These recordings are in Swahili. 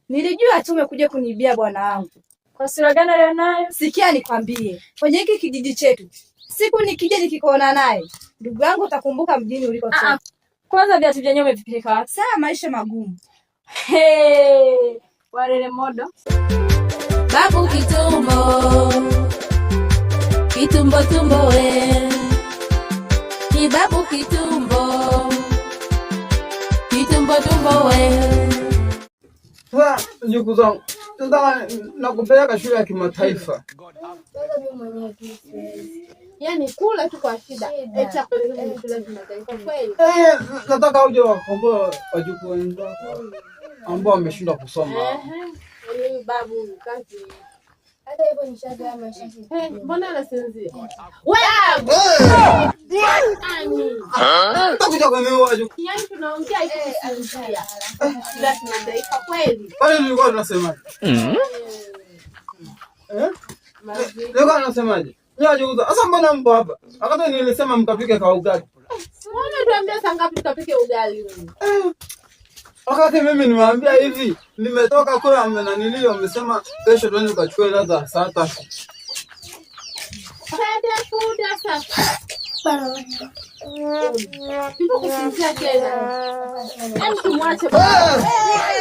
Nilijua tu umekuja kuniibia bwana wangu. Kwa sura gani leo nayo? Sikia nikwambie, kwenye hiki kijiji chetu, siku nikija nikikuona naye, ndugu yangu utakumbuka mjini ulikotoka. Kwanza viatu vyenyewe umevipeleka wapi? Saa maisha magumu. Warele modo. Babu kitumbo, kitumbo tumbo we. Ni babu kitumbo, kitumbo tumbo we. Ndugu zangu, nakupeleka shule ya kimataifa. Yaani kula tu kwa shida. Nataka uje wakomboe wajukuu wenzako ambao wameshindwa kusoma. Babu kazi. Hata hivyo nishaga maisha. Mbona anasinzia? Utakuja kuniua wajukuu. Yaani tunaongea hivi kusinzia. Shida tunadaifa kweli. Pale nilikuwa tunasemaje? Nilikuwa nasemaje? Wajukuu, sasa mbona mpo hapa? Wakati nilisema mkapike kwa ugali. Mbona tuambia saa ngapi tukapike ugali wewe? Wakati mimi niwaambia hivi, nimetoka kule amenanilio wamesema kesho tuende tukachukue ladha saa 3. Ndipo kusinzia tena. Yaani tumwache bwana.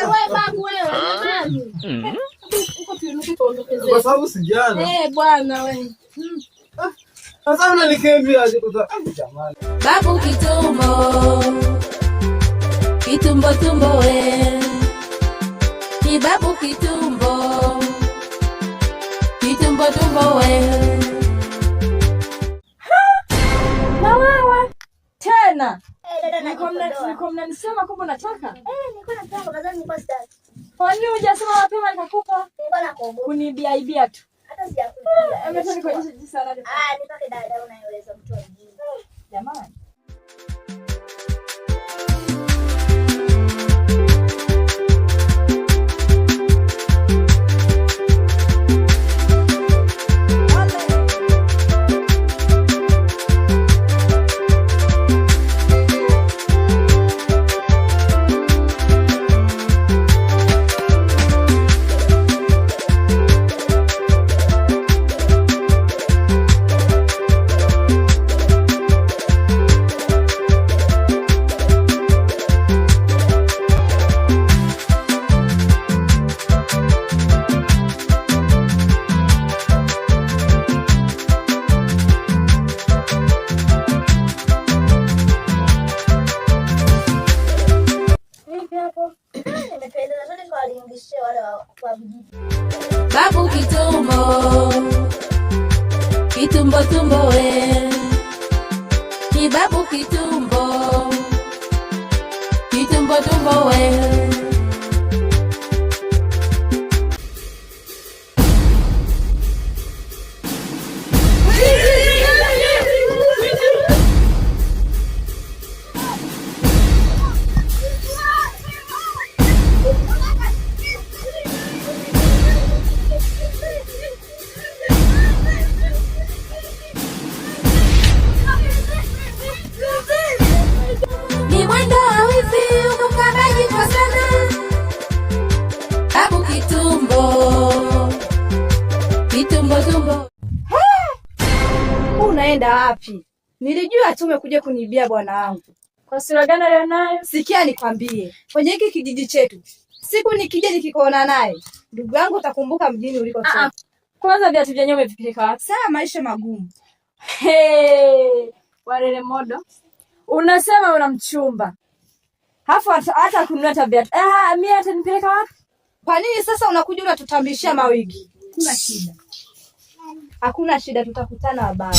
Wewe babu wewe. Uko tuinuke tuondokezee. Kwa sababu sijana. Bwana wewe. Sasa unanikimbia aje kutoka jamani. Babu kitumbo, kitumbo tumbo we. Ni babu kitumbo, kitumbo tumbo we. Na wewe tena. Niko mnanisema kwamba nataka? nilikuwa nataka kazani nilikuwa sitaki. Kwa nini hujasema mapema nikakupa? Nilikuwa nakuogopa. Kuniibia tu. Hata sijakuibia. Ametaka kuonyesha jinsi sana. Nipake dada unayeweza mtu wa mjini. Jamani. Babu kitumbo, kitumbo tumbo we. Ni babu kitumbo, kitumbo tumbo we. Unaenda wapi? Nilijua tu umekuja kuniibia bwana wangu. Kwa sura gani leo nayo? Sikia nikwambie, kwenye hiki kijiji chetu, siku nikija nikikuona naye, ndugu yangu utakumbuka mjini ulikotoka. Kwanza viatu vyenyewe umevipeleka wapi? Saa maisha magumu. Warele modo. Unasema una mchumba. Hafu hata kununua viatu. Mimi atanipeleka wapi? Kwa nini sasa unakuja unatutambishia mawigi? Kuna shida. Hakuna shida, tutakutana habari.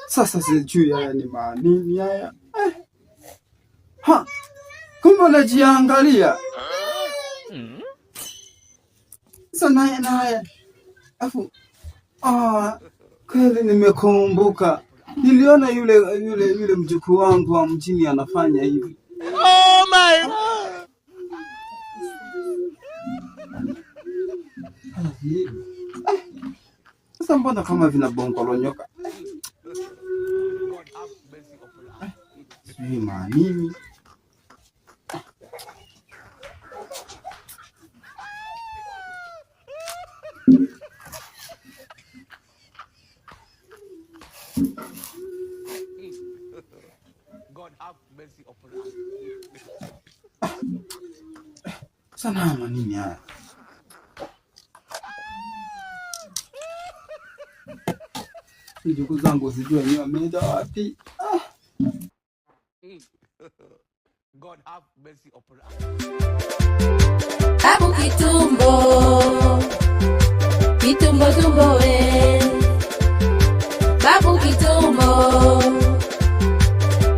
Sasa sijui haya ni manini haya. Kumbe najiangalia. Sasa naye. Afu kweli nimekumbuka. Niliona yule mjukuu wangu wa mjini anafanya hivi. Oh my God. Sasa mbona kama vinabonkolonyoka? Sijui manini. God have mercy upon us. Sana manini haya? Ndugu zangu sijui wenyewe wameenda wapi. God have mercy upon us. Babu Kitumbo, Kitumbo tumbo we. Babu Kitumbo,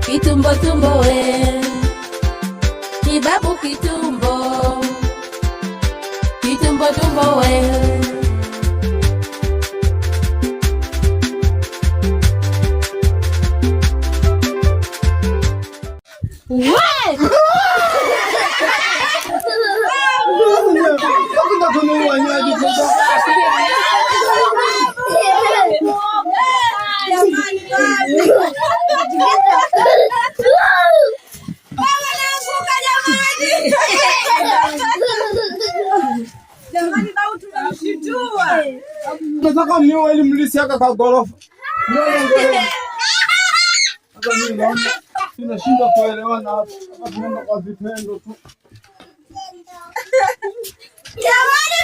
Kitumbo tumbo we. Kibabu Kitumbo, Kitumbo tumbo we. Jamani babu tumemshitua. Nataka mniwe ili mlisiaka kwa gorofa. Hata mimi naona tunashindwa kuelewana hapa. Hapa tunaenda kwa vitendo tu. Jamani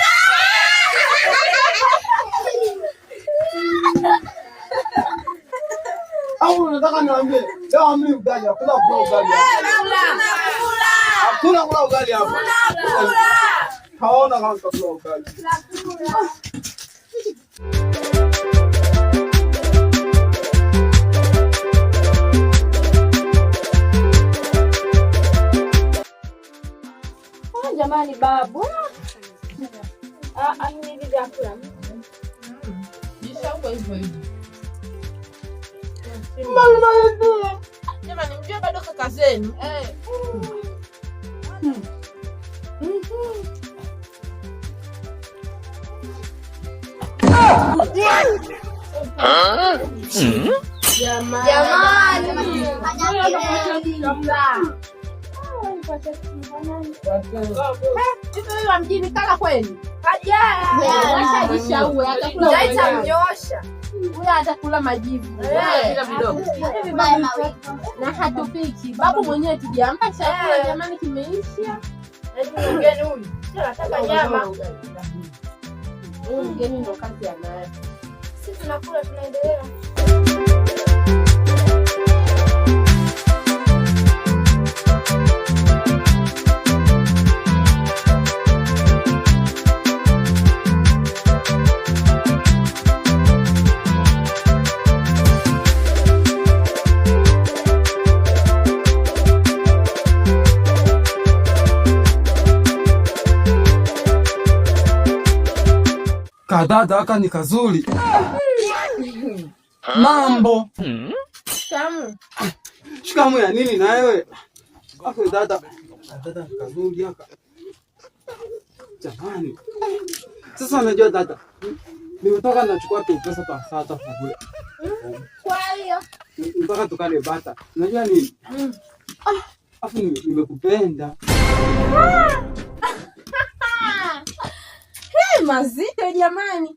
au nataka niambie leo amli ugali hakuna kula ugali hapa. Hakuna kula ugali hapa. Kaona kama kula ugali. Jamani babu. Hivi vyakula. Jisha huko hivyo hivyo. Jamani mjue bado kaka zenu. Sisi wa mjini kala kweli. Washajishaue atakula mnyosha. huyo atakula majivu. Bila vidogo. Na hatupiki. Babu mwenyewe tujiampa chakula jamani kimeisha. Mgeni huyu. Nataka nyama. Mgeni ndo kazi anayo. Sisi tunakula tunaendelea. Kadada aka ni kazuri. Mambo. Shikamoo. Shikamoo ya nini na wewe? Hapo dada. Dada kazuri aka. Jamani. Sasa unajua dada. Nimetoka nachukua tu pesa kwa sasa kule. Kwa hiyo Mpaka tukale bata. Unajua nini? Afu nimekupenda. mazito jamani.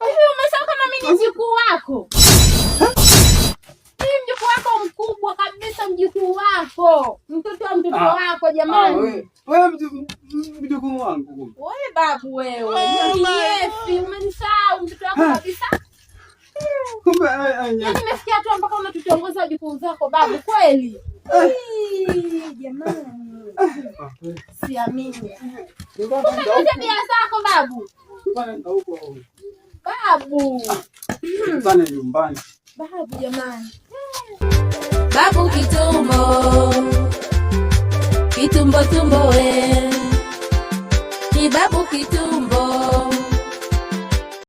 Hivi umesahau kama mimi mjukuu wako? Mimi mjukuu wako mkubwa kabisa, mjukuu wako. Mtoto wa mtoto wako jamani. Wewe mjukuu wangu. Wewe babu wewe. Yefi, umenisahau mtoto wako kabisa. Kumbe nimefikia tu mpaka unatutongoza wajukuu zako babu kweli. Jamani. Siamini. Unataka bia zako babu? Bana huko. Babu. Bana nyumbani. Babu jamani. Babu Kitumbo. Kitumbo tumbo we. Kibabu Kitumbo.